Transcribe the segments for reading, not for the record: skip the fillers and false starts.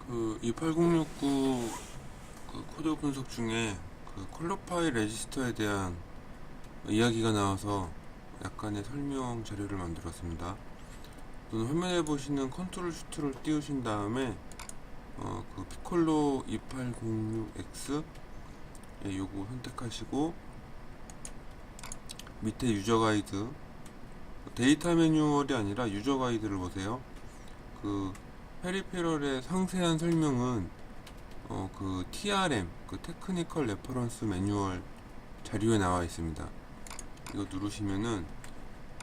그 28069 그 코드 분석 중에 그 컬러 파일 레지스터에 대한 이야기가 나와서 약간의 설명 자료를 만들었습니다. 우선 화면에 보시는 컨트롤 슈트를 띄우신 다음에 그 피콜로 2806X 요거 선택하시고 밑에 유저 가이드, 데이터 매뉴얼이 아니라 유저 가이드를 보세요. 그 페리페럴의 상세한 설명은 그 TRM, 그 테크니컬 레퍼런스 매뉴얼 자료에 나와 있습니다. 이거 누르시면은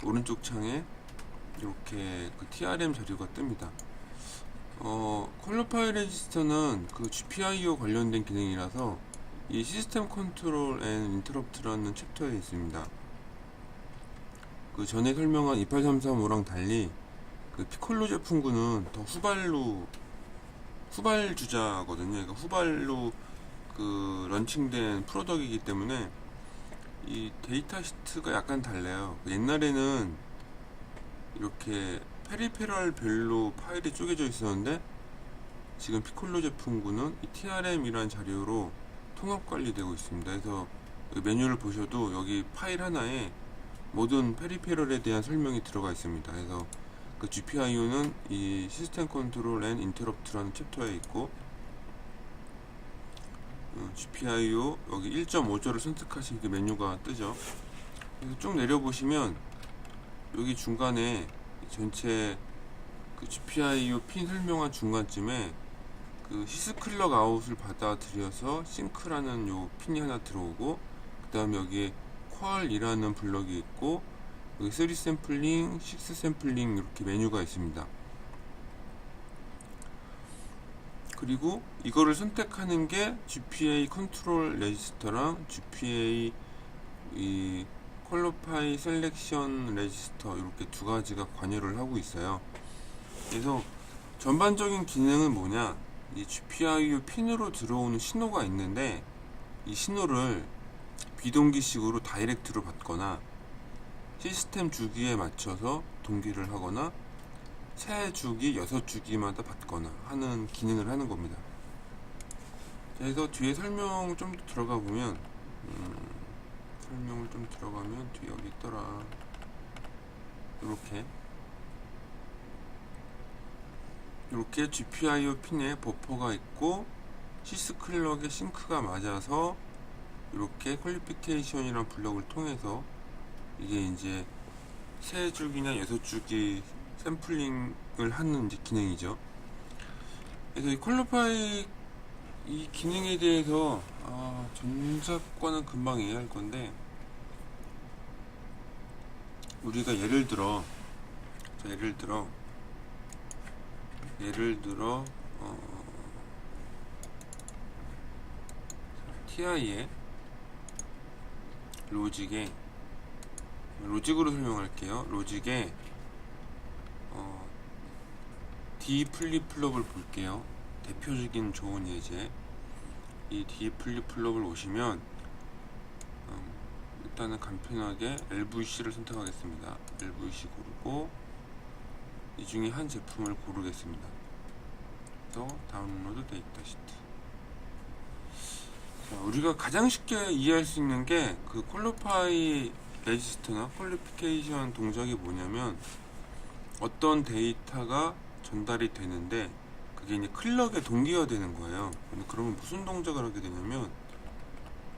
오른쪽 창에 이렇게 그 TRM 자료가 뜹니다. 컬러 파일 레지스터는 그 GPIO 관련된 기능이라서 이 시스템 컨트롤 앤 인터럽트라는 챕터에 있습니다. 그 전에 설명한 28335랑 달리 그 피콜로 제품군은 더 후발 주자거든요. 그러니까 후발로 그 런칭된 프로덕이기 때문에 이 데이터 시트가 약간 달라요. 옛날에는 이렇게 페리페럴 별로 파일이 쪼개져 있었는데 지금 피콜로 제품군은 이 TRM이라는 자료로 통합 관리되고 있습니다. 그래서 메뉴를 보셔도 여기 파일 하나에 모든 페리페럴에 대한 설명이 들어가 있습니다. 그래서 그 GPIO는 이 시스템 컨트롤 앤 인터럽트라는 챕터에 있고, GPIO 여기 1.5절을 선택하시면 그 메뉴가 뜨죠. 그래서 쭉 내려보시면 여기 중간에 전체 그 GPIO 핀 설명한 중간쯤에 그 시스클럭 아웃을 받아들여서 싱크라는 요 핀이 하나 들어오고, 그 다음에 여기에 퀄이라는 블럭이 있고, 여기 3 샘플링, 6 샘플링 이렇게 메뉴가 있습니다. 그리고 이거를 선택하는 게 GPA 컨트롤 레지스터랑 GPA 이 퀄러파이 셀렉션 레지스터 이렇게 두 가지가 관여를 하고 있어요. 그래서 전반적인 기능은 뭐냐, 이 GPIO 핀으로 들어오는 신호가 있는데 이 신호를 비동기식으로 다이렉트로 받거나 시스템 주기에 맞춰서 동기를 하거나 새 주기 6주기마다 받거나 하는 기능을 하는 겁니다. 그래서 뒤에 설명 좀 더 들어가 보면 설명을 좀 들어가면 뒤에 여기 있더라. 이렇게 GPIO 핀에 버퍼가 있고 시스클럭에 싱크가 맞아서 이렇게 퀄리피케이션이란 블럭을 통해서 이게 이제 세 주기나 6주기 샘플링을 하는 이제 기능이죠. 그래서 이 퀄러파이 이 기능에 대해서 전작과는 금방 이해할 건데, 우리가 예를 들어 TI의 로직으로 설명할게요. 로직에 D 플립플롭을 볼게요. 대표적인 좋은 예제, 이 D 플립플롭을 오시면 일단은 간편하게 LVC를 선택하겠습니다. LVC 고르고 이 중에 한 제품을 고르겠습니다. 또 다운로드 데이터 시트. 자, 우리가 가장 쉽게 이해할 수 있는 게 그 퀄리파이 레지스터나 퀄리피케이션 동작이 뭐냐면, 어떤 데이터가 전달이 되는데 그게 이제 클럭에 동기화 되는 거예요. 그러면 무슨 동작을 하게 되냐면,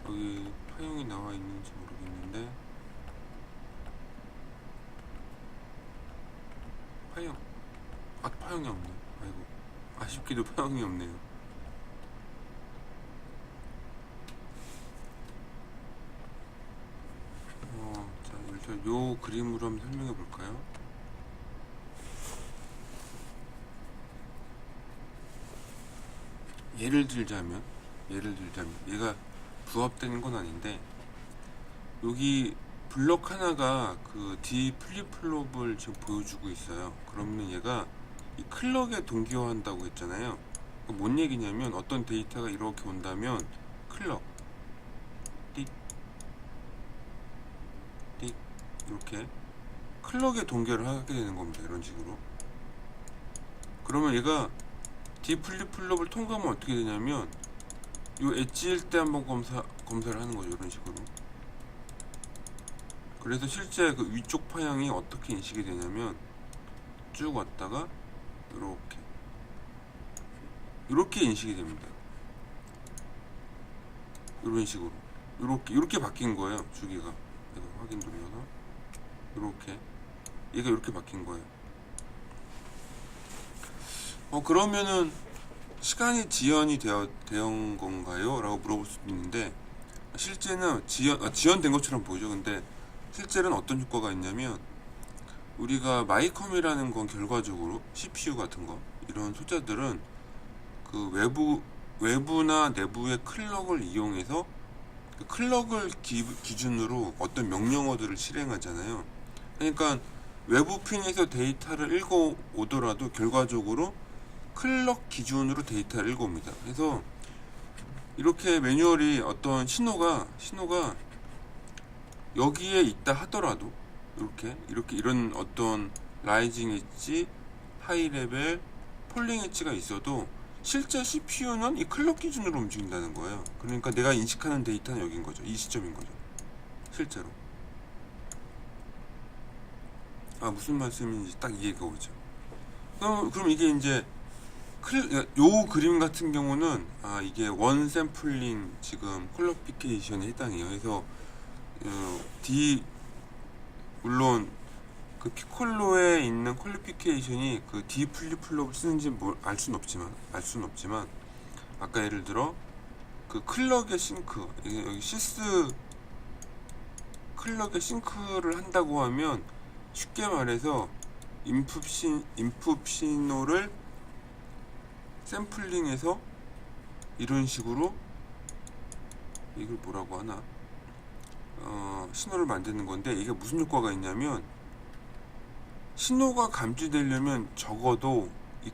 여기 파형이 나와 있는지 모르겠는데, 파형이 없네. 아이고, 아쉽게도 파형이 없네요. 자, 일단 요 그림으로 한번 설명해 볼까요? 예를 들자면 얘가 부합되는 건 아닌데, 여기 블럭 하나가 그 D 플립플롭을 지금 보여주고 있어요. 그러면 얘가 이 클럭에 동기화한다고 했잖아요. 뭔 얘기냐면, 어떤 데이터가 이렇게 온다면 클럭 띡 띡 이렇게 클럭에 동기화를 하게 되는 겁니다. 이런 식으로. 그러면 얘가 디플립 플롭을 통과하면 어떻게 되냐면 요 엣지일 때 한번 검사를 하는 거죠. 이런 식으로. 그래서 실제 그 위쪽 파형이 어떻게 인식이 되냐면 쭉 왔다가 이렇게 인식이 됩니다. 이런 식으로 이렇게 바뀐 거예요. 주기가. 내가 확인 눌러서 이렇게 얘가 이렇게 바뀐 거예요. 그러면은 시간이 지연이 되온 건가요? 라고 물어볼 수도 있는데 실제는 지연된 것처럼 보이죠. 근데 실제는 어떤 효과가 있냐면 우리가 마이컴이라는 건 결과적으로 CPU 같은 거 이런 소자들은 그 외부나 내부의 클럭을 이용해서 그 클럭을 기준으로 어떤 명령어들을 실행하잖아요. 그러니까 외부 핀에서 데이터를 읽어 오더라도 결과적으로 클럭 기준으로 데이터를 읽어 옵니다. 그래서 이렇게 매뉴얼이 어떤 신호가 여기에 있다 하더라도 이렇게 이런 어떤 라이징 엣지, 하이 레벨, 폴링 엣지가 있어도 실제 CPU는 이 클럭 기준으로 움직인다는 거예요. 그러니까 내가 인식하는 데이터는 여긴 거죠. 이 시점인 거죠. 실제로. 무슨 말씀인지 딱 이해가 오죠. 그럼 이게 이제 요 그림 같은 경우는 이게 원 샘플링 지금 퀄리피케이션에 해당해요. 그래서 물론 그 피콜로에 있는 퀄리피케이션이 그 D 플립 플롭을 쓰는지 알 수는 없지만 아까 예를 들어 그 클럭의 싱크 여기 시스 클럭의 싱크를 한다고 하면 쉽게 말해서 인풋 신호를 샘플링해서 이런 식으로 이걸 뭐라고 하나 신호를 만드는 건데 이게 무슨 효과가 있냐면 신호가 감지되려면 적어도 이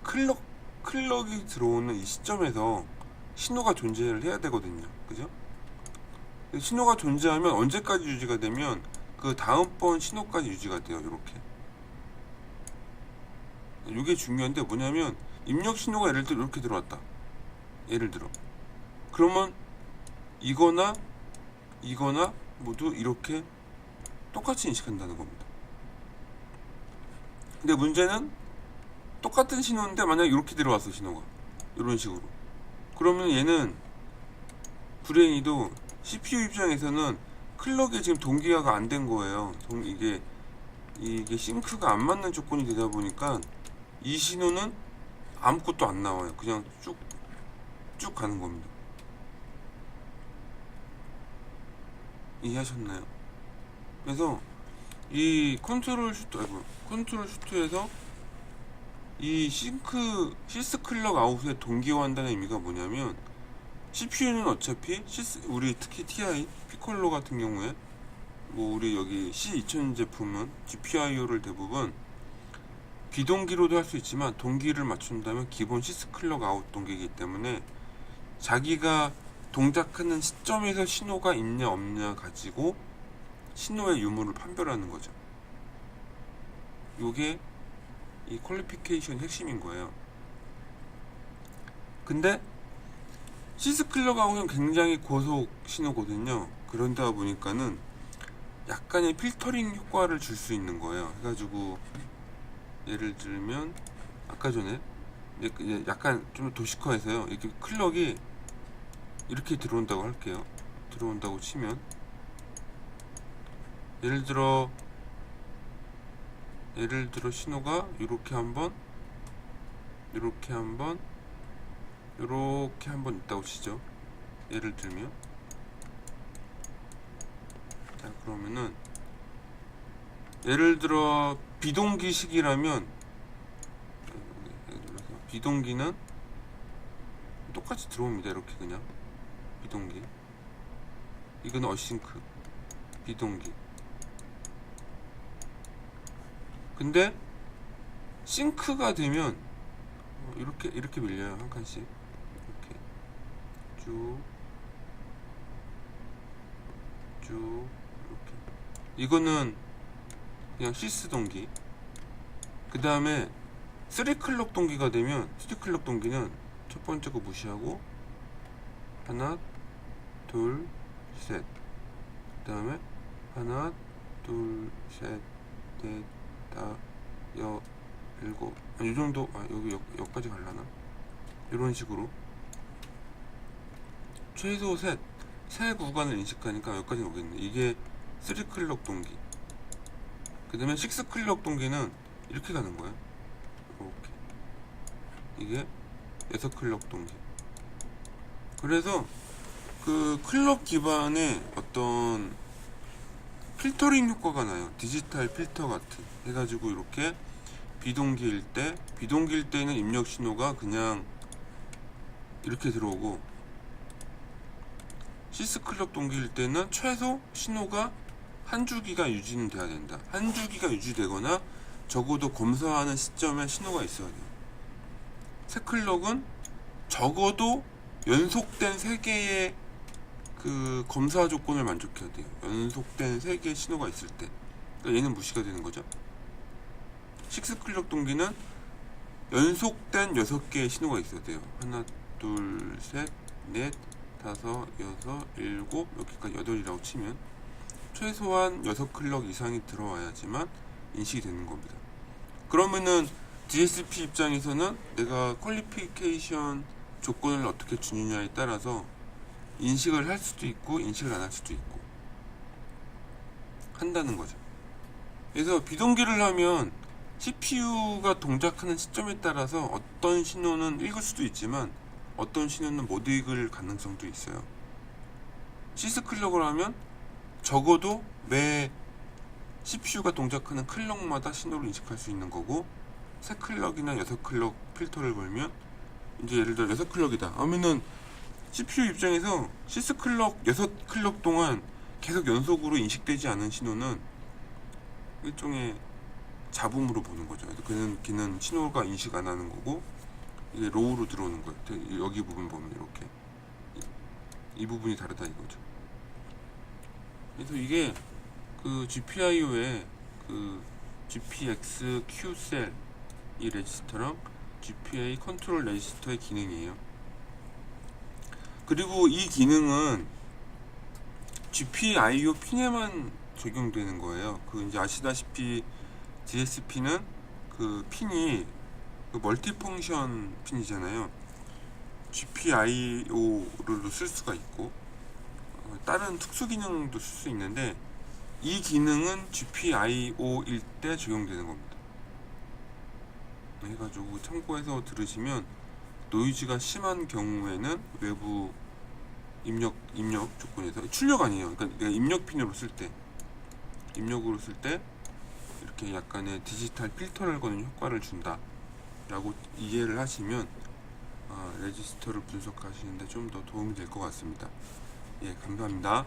클럭이 들어오는 이 시점에서 신호가 존재를 해야 되거든요. 그죠? 신호가 존재하면 언제까지 유지가 되면 그 다음번 신호까지 유지가 돼요. 이게 중요한데 뭐냐면 입력 신호가 예를 들어 이렇게 들어왔다. 예를 들어 그러면 이거나 모두 이렇게 똑같이 인식한다는 겁니다. 근데 문제는 똑같은 신호인데 만약에 이렇게 들어왔어. 신호가 이런 식으로 그러면 얘는 불행히도 CPU 입장에서는 클럭에 지금 동기화가 안 된 거예요. 이게 싱크가 안 맞는 조건이 되다 보니까 이 신호는 아무것도 안 나와요. 그냥 쭉 가는 겁니다. 이해하셨나요? 그래서 이 컨트롤 슈트에서 이 시스 클럭 아웃에 동기화한다는 의미가 뭐냐면 CPU는 어차피 우리 특히 TI 피콜로 같은 경우에 우리 여기 C2000 제품은 GPIO를 대부분 비동기로도 할 수 있지만 동기를 맞춘다면 기본 시스 클럭 아웃 동기이기 때문에 자기가 동작하는 시점에서 신호가 있냐 없냐 가지고 신호의 유무를 판별하는 거죠. 요게 이 퀄리피케이션 핵심인 거예요. 근데 시스 클럭 아웃은 굉장히 고속 신호거든요. 그런다 보니까는 약간의 필터링 효과를 줄 수 있는 거예요. 해가지고 예를 들면 아까 전에 약간 좀 도식화해서요. 이렇게 클럭이 이렇게 들어온다고 할게요. 들어온다고 치면 예를 들어 신호가 이렇게 한번 있다고 치죠. 예를 들면 자 그러면은 예를 들어 비동기식이라면 비동기는 똑같이 들어옵니다. 이렇게 그냥 비동기 이건 어싱크 비동기 근데 싱크가 되면 이렇게 밀려요. 한 칸씩 이렇게 쭉 이렇게 이거는 그냥 시스 동기 그 다음에 3클럭 동기가 되면 3클럭 동기는 첫 번째 거 무시하고 하나 둘 셋 그 다음에 하나 둘 셋 넷 다 여 일곱 이 정도 여기 여기까지 갈라나 이런 식으로 최소 세 구간을 인식하니까 여기까지 오겠네. 이게 3클럭 동기. 그 다음에 6클럭 동기는 이렇게 가는 거예요. 이렇게. 이게 6클럭 동기. 그래서 그 클럭 기반의 어떤 필터링 효과가 나요. 디지털 필터 같은 해가지고 이렇게 비동기일 때는 입력 신호가 그냥 이렇게 들어오고, 시스클럭 동기일 때는 최소 신호가 한 주기가 유지는 돼야 된다. 한 주기가 유지되거나 적어도 검사하는 시점에 신호가 있어야 돼요. 세클럭은 적어도 연속된 3개의 그 검사 조건을 만족해야 돼요. 연속된 3개의 신호가 있을 때. 그러니까 얘는 무시가 되는 거죠. 6클럭 동기는 연속된 6개의 신호가 있어야 돼요. 하나, 둘, 셋, 넷, 다섯, 여섯, 일곱, 여기까지 8이라고 치면 최소한 6클럭 이상이 들어와야지만 인식이 되는 겁니다. 그러면은 DSP 입장에서는 내가 퀄리피케이션 조건을 어떻게 주느냐에 따라서 인식을 할 수도 있고 인식을 안 할 수도 있고 한다는 거죠. 그래서 비동기를 하면 CPU가 동작하는 시점에 따라서 어떤 신호는 읽을 수도 있지만 어떤 신호는 못 읽을 가능성도 있어요. 시스클럭을 하면 적어도 매 CPU가 동작하는 클럭마다 신호를 인식할 수 있는 거고, 3클럭이나 6클럭 필터를 걸면 이제 예를 들어 6클럭이다 하면은 CPU 입장에서 시스클럭 6클럭 동안 계속 연속으로 인식되지 않은 신호는 일종의 잡음으로 보는 거죠. 그래서 걔는 신호가 인식 안 하는 거고, 이게 로우로 들어오는 거예요. 여기 부분 보면 이렇게 이 부분이 다르다 이거죠. 그래서 이게 그 GPIO의 그 GPX Q셀 이 레지스터랑 GPA 컨트롤 레지스터의 기능이에요. 그리고 이 기능은 GPIO 핀에만 적용되는 거예요. 그 이제 아시다시피 DSP는 그 핀이 그 멀티펑션 핀이잖아요. GPIO로도 쓸 수가 있고 다른 특수 기능도 쓸 수 있는데, 이 기능은 GPIO일 때 적용되는 겁니다. 해가지고 참고해서 들으시면, 노이즈가 심한 경우에는 외부 입력 조건에서 출력 아니에요. 그러니까 내가 입력 핀으로 쓸 때, 입력으로 쓸 때 이렇게 약간의 디지털 필터를 거는 효과를 준다 라고 이해를 하시면 레지스터를 분석하시는데 좀 더 도움이 될 것 같습니다. 예, 감사합니다.